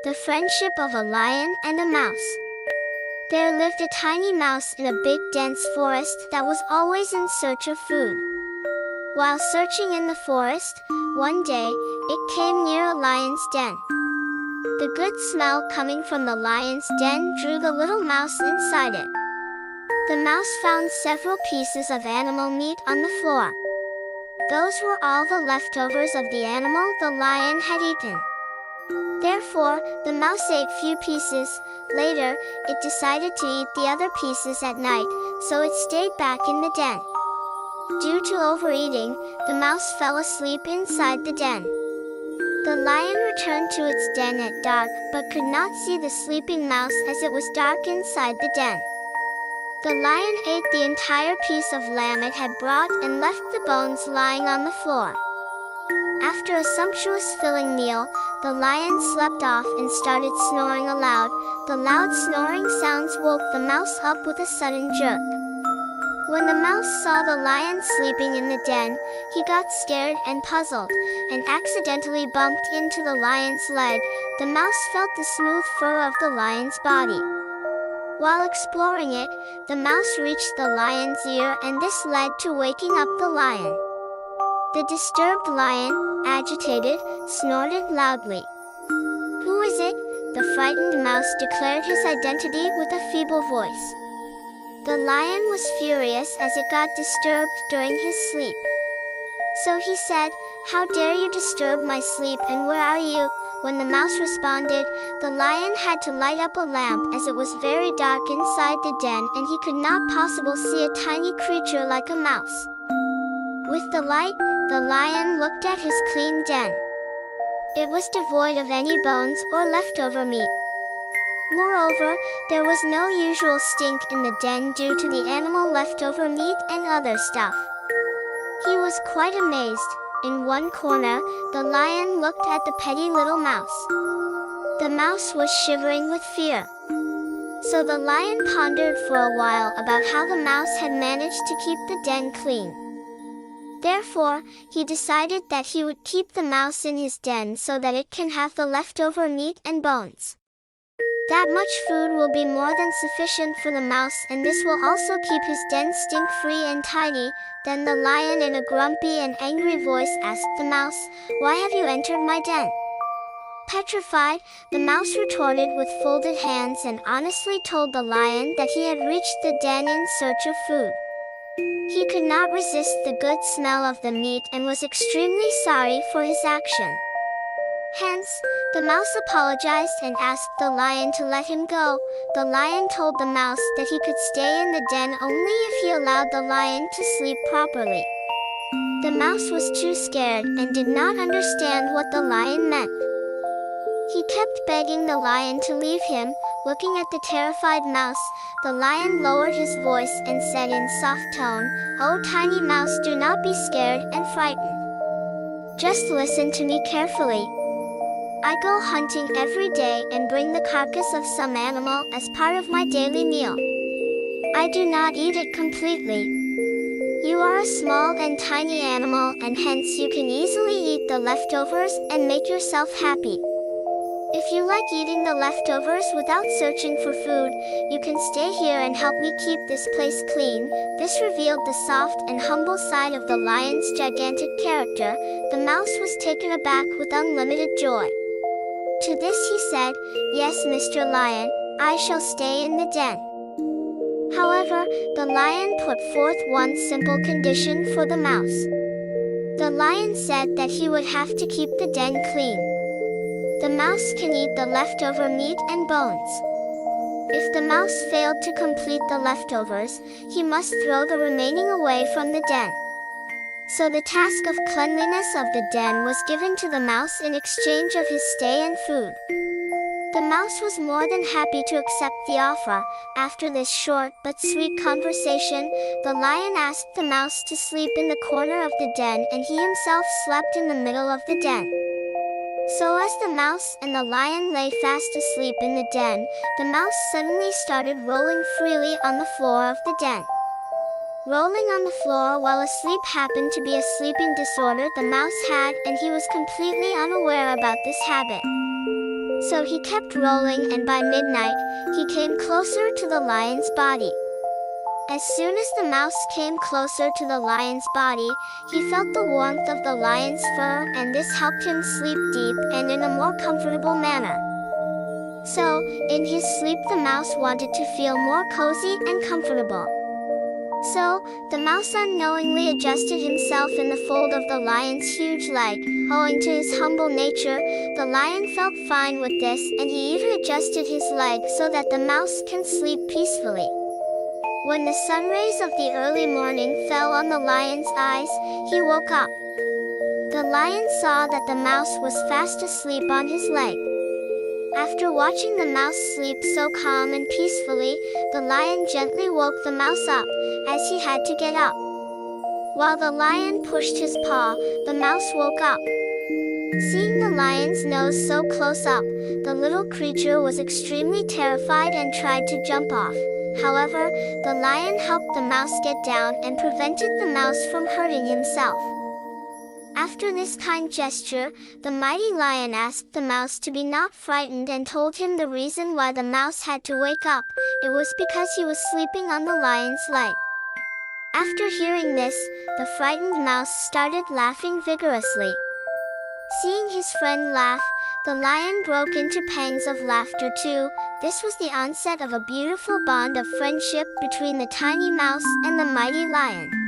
The Friendship of a Lion and a Mouse. There lived a tiny mouse in a big dense forest that was always in search of food. While searching in the forest, one day, it came near a lion's den. The good smell coming from the lion's den drew the little mouse inside it. The mouse found several pieces of animal meat on the floor. Those were all the leftovers of the animal the lion had eaten. Therefore, the mouse ate few pieces. Later, it decided to eat the other pieces at night, so it stayed back in the den. Due to overeating, the mouse fell asleep inside the den. The lion returned to its den at dark, but could not see the sleeping mouse as it was dark inside the den. The lion ate the entire piece of lamb it had brought and left the bones lying on the floor. After a sumptuous filling meal, the lion slept off and started snoring aloud. The loud snoring sounds woke the mouse up with a sudden jerk. When the mouse saw the lion sleeping in the den, he got scared and puzzled, and accidentally bumped into the lion's leg. The mouse felt the smooth fur of the lion's body. While exploring it, the mouse reached the lion's ear, and this led to waking up the lion. The disturbed lion, agitated, snorted loudly. "Who is it?" the frightened mouse declared his identity with a feeble voice. The lion was furious as it got disturbed during his sleep. So he said, "How dare you disturb my sleep, and where are you?" When the mouse responded, the lion had to light up a lamp as it was very dark inside the den and he could not possibly see a tiny creature like a mouse. With the light, the lion looked at his clean den. It was devoid of any bones or leftover meat. Moreover, there was no usual stink in the den due to the animal leftover meat and other stuff. He was quite amazed. In one corner, the lion looked at the petty little mouse. The mouse was shivering with fear. So the lion pondered for a while about how the mouse had managed to keep the den clean. Therefore, he decided that he would keep the mouse in his den so that it can have the leftover meat and bones. That much food will be more than sufficient for the mouse, and this will also keep his den stink-free and tidy. Then the lion in a grumpy and angry voice asked the mouse, "Why have you entered my den?" Petrified, the mouse retorted with folded hands and honestly told the lion that he had reached the den in search of food. He could not resist the good smell of the meat and was extremely sorry for his action. Hence, the mouse apologized and asked the lion to let him go. The lion told the mouse that he could stay in the den only if he allowed the lion to sleep properly. The mouse was too scared and did not understand what the lion meant. He kept begging the lion to leave him. Looking at the terrified mouse, the lion lowered his voice and said in soft tone, "Oh tiny mouse, do not be scared and frightened. Just listen to me carefully. I go hunting every day and bring the carcass of some animal as part of my daily meal. I do not eat it completely. You are a small and tiny animal, and hence you can easily eat the leftovers and make yourself happy. If you like eating the leftovers without searching for food, you can stay here and help me keep this place clean." This revealed the soft and humble side of the lion's gigantic character. The mouse was taken aback with unlimited joy. To this he said, "Yes, Mr. Lion, I shall stay in the den." However, the lion put forth one simple condition for the mouse. The lion said that he would have to keep the den clean. The mouse can eat the leftover meat and bones. If the mouse failed to complete the leftovers, he must throw the remaining away from the den. So the task of cleanliness of the den was given to the mouse in exchange of his stay and food. The mouse was more than happy to accept the offer. After this short but sweet conversation, the lion asked the mouse to sleep in the corner of the den, and he himself slept in the middle of the den. So as the mouse and the lion lay fast asleep in the den, the mouse suddenly started rolling freely on the floor of the den. Rolling on the floor while asleep happened to be a sleeping disorder the mouse had, and he was completely unaware about this habit. So he kept rolling, and by midnight, he came closer to the lion's body. As soon as the mouse came closer to the lion's body, he felt the warmth of the lion's fur, and this helped him sleep deep and in a more comfortable manner. So, in his sleep, the mouse wanted to feel more cozy and comfortable. So, the mouse unknowingly adjusted himself in the fold of the lion's huge leg. Owing to his humble nature, the lion felt fine with this, and he even adjusted his leg so that the mouse can sleep peacefully. When the sun rays of the early morning fell on the lion's eyes, he woke up. The lion saw that the mouse was fast asleep on his leg. After watching the mouse sleep so calm and peacefully, the lion gently woke the mouse up, as he had to get up. While the lion pushed his paw, the mouse woke up. Seeing the lion's nose so close up, the little creature was extremely terrified and tried to jump off. However, the lion helped the mouse get down and prevented the mouse from hurting himself. After this kind gesture, the mighty lion asked the mouse to be not frightened and told him the reason why the mouse had to wake up. It was because he was sleeping on the lion's leg. After hearing this, the frightened mouse started laughing vigorously. Seeing his friend laugh, the lion broke into pangs of laughter too. This was the onset of a beautiful bond of friendship between the tiny mouse and the mighty lion.